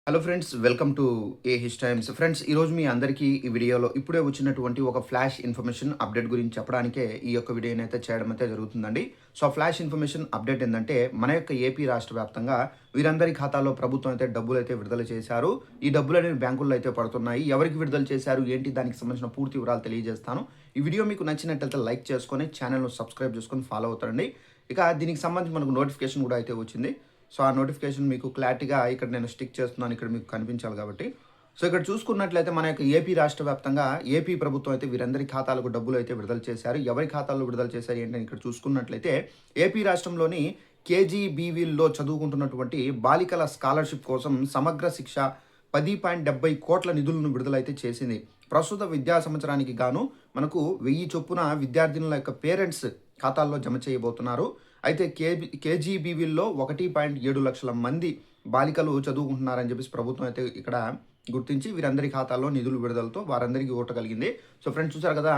Hello friends, welcome to A his times. Friends, ఈరోజు మీ అందరికీ ఈ వీడియోలో ఇప్పుడే వచ్చినటువంటి ఒక ఫ్లాష్ ఇన్ఫర్మేషన్ అప్డేట్ గురించి చెప్పడానికే ఈ యొక్క వీడియోని అయితే చేయడం అయితే జరుగుతుందండి. సో ఫ్లాష్ ఇన్ఫర్మేషన్ అప్డేట్ ఏంటంటే, మన యొక్క ఏపీ రాష్ట్ర వ్యాప్తంగా వీరందరి ఖాతాల్లో ప్రభుత్వం అయితే డబ్బులు అయితే విడుదల చేశారు. ఈ డబ్బులు అనేవి బ్యాంకుల్లో అయితే పడుతున్నాయి. ఎవరికి విడుదల చేశారు, ఏంటి, దానికి సంబంధించిన పూర్తి వివరాలు తెలియజేస్తాను. ఈ వీడియో మీకు నచ్చినట్లయితే లైక్ చేసుకొని ఛానల్ను సబ్స్క్రైబ్ చేసుకొని ఫాలో అవుతారండి. ఇక దీనికి సంబంధించి మనకు నోటిఫికేషన్ కూడా అయితే వచ్చింది. సో ఆ నోటిఫికేషన్ మీకు క్లారిటీగా ఇక్కడ నేను స్టిక్ చేస్తున్నాను, ఇక్కడ మీకు కనిపించాలి కాబట్టి. సో ఇక్కడ చూసుకున్నట్లయితే మన యొక్క ఏపీ రాష్ట్ర వ్యాప్తంగా ఏపీ ప్రభుత్వం అయితే వీరందరి ఖాతాలకు డబ్బులు అయితే విడుదల చేశారు. ఎవరి ఖాతాల్లో విడుదల చేశారు ఏంటని ఇక్కడ చూసుకున్నట్లయితే, ఏపీ రాష్ట్రంలోని కేజీబీవీల్లో చదువుకుంటున్నటువంటి బాలికల స్కాలర్షిప్ కోసం సమగ్ర శిక్ష 10.70 కోట్ల నిధులను విడుదలైతే చేసింది. ప్రస్తుత విద్యా సంవత్సరానికి గాను మనకు 1000 చొప్పున విద్యార్థినుల యొక్క పేరెంట్స్ ఖాతాల్లో జమ చేయబోతున్నారు. అయితే కేజీబీవీల్లో 1.7 లక్షల మంది బాలికలు చదువుకుంటున్నారని చెప్పేసి ప్రభుత్వం అయితే ఇక్కడ గుర్తించి వీరందరి ఖాతాల్లో నిధులు విడుదలతో వారందరికీ ఓట కలిగింది. సో ఫ్రెండ్స్, చూసారు కదా,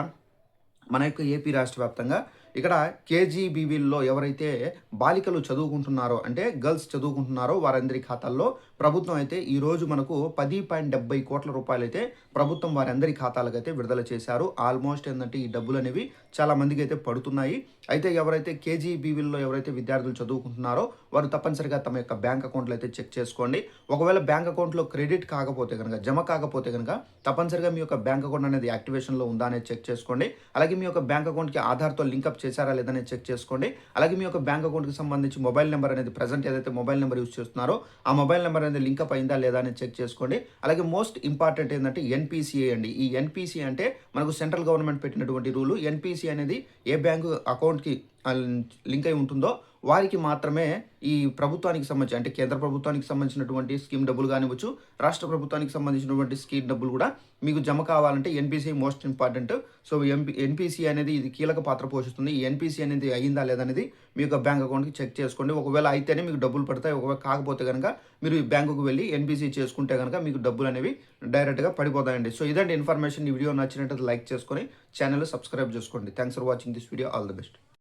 మన యొక్క ఏపీ రాష్ట్ర వ్యాప్తంగా ఇక్కడ కేజీబీవీల్లో ఎవరైతే బాలికలు చదువుకుంటున్నారో, అంటే గర్ల్స్ చదువుకుంటున్నారో వారందరి ఖాతాల్లో ప్రభుత్వం అయితే ఈరోజు మనకు 10.70 కోట్ల రూపాయలు అయితే ప్రభుత్వం వారందరి ఖాతాలకు అయితే విడుదల చేశారు. ఆల్మోస్ట్ ఏంటంటే ఈ డబ్బులు అనేవి చాలా మందికి అయితే పడుతున్నాయి. అయితే ఎవరైతే కేజీబీవీల్లో ఎవరైతే విద్యార్థులు చదువుకుంటున్నారో వారు తప్పనిసరిగా తమ యొక్క బ్యాంక్ అకౌంట్లు అయితే చెక్ చేసుకోండి. ఒకవేళ బ్యాంక్ అకౌంట్లో క్రెడిట్ కాకపోతే కనుక, జమ కాకపోతే కనుక తప్పనిసరిగా మీ యొక్క బ్యాంక్ అకౌంట్ అనేది యాక్టివేషన్లో ఉందా అనేది చెక్ చేసుకోండి. అలాగే మీ యొక్క బ్యాంక్ అకౌంట్కి ఆధార్తో లింకప్ చేశారా లేదని చెక్ చేసుకోండి. అలాగే మీ యొక్క బ్యాంక్ అకౌంట్కి సంబంధించి మొబైల్ నెంబర్ అనేది ప్రజెంట్ ఏదైతే మొబైల్ నెంబర్ యూస్ చేస్తున్నారో ఆ మొబైల్ నెంబర్ అనేది లింకప్ అయిందా లేదా అని చెక్ చేసుకోండి. అలాగే మోస్ట్ ఇంపార్టెంట్ ఏంటంటే ఎన్పిసిఐ అండి. ఈ ఎన్పిసిఐ అంటే మనకు సెంట్రల్ గవర్నమెంట్ పెట్టినటువంటి రూలు. ఎన్పిసిఐ అనేది ఏ బ్యాంకు అకౌంట్కి లింక్ అయి ఉంటుందో వారికి మాత్రమే ఈ ప్రభుత్వానికి సంబంధించి, అంటే కేంద్ర ప్రభుత్వానికి సంబంధించినటువంటి స్కీమ్ డబ్బులు కానివ్వచ్చు, రాష్ట్ర ప్రభుత్వానికి సంబంధించినటువంటి స్కీమ్ డబ్బులు కూడా మీకు జమ కావాలంటే NPCI most important. So NPCI అనేది ఇది కీలక పాత్ర పోషిస్తుంది. ఈ ఎన్పిసిఐ అనేది అయ్యిందా లేదనేది మీ యొక్క బ్యాంక్ అకౌంట్కి చెక్ చేసుకోండి. ఒకవేళ అయితేనే మీకు డబ్బులు పడతాయి. ఒకవేళ కాకపోతే కనుక మీరు ఈ బ్యాంకుకు వెళ్ళి ఎన్పిసిఐ చేసుకుంటే కనుక మీకు డబ్బులు అనేవి డైరెక్ట్గా పడిపోతాయండి. సో ఇదండి ఇన్ఫర్మేషన్. ఈ వీడియో నచ్చినట్లయితే లైక్ చేసుకొని ఛానల్ సబ్స్క్రైబ్ చేసుకోండి. Thanks for watching this video. All the best.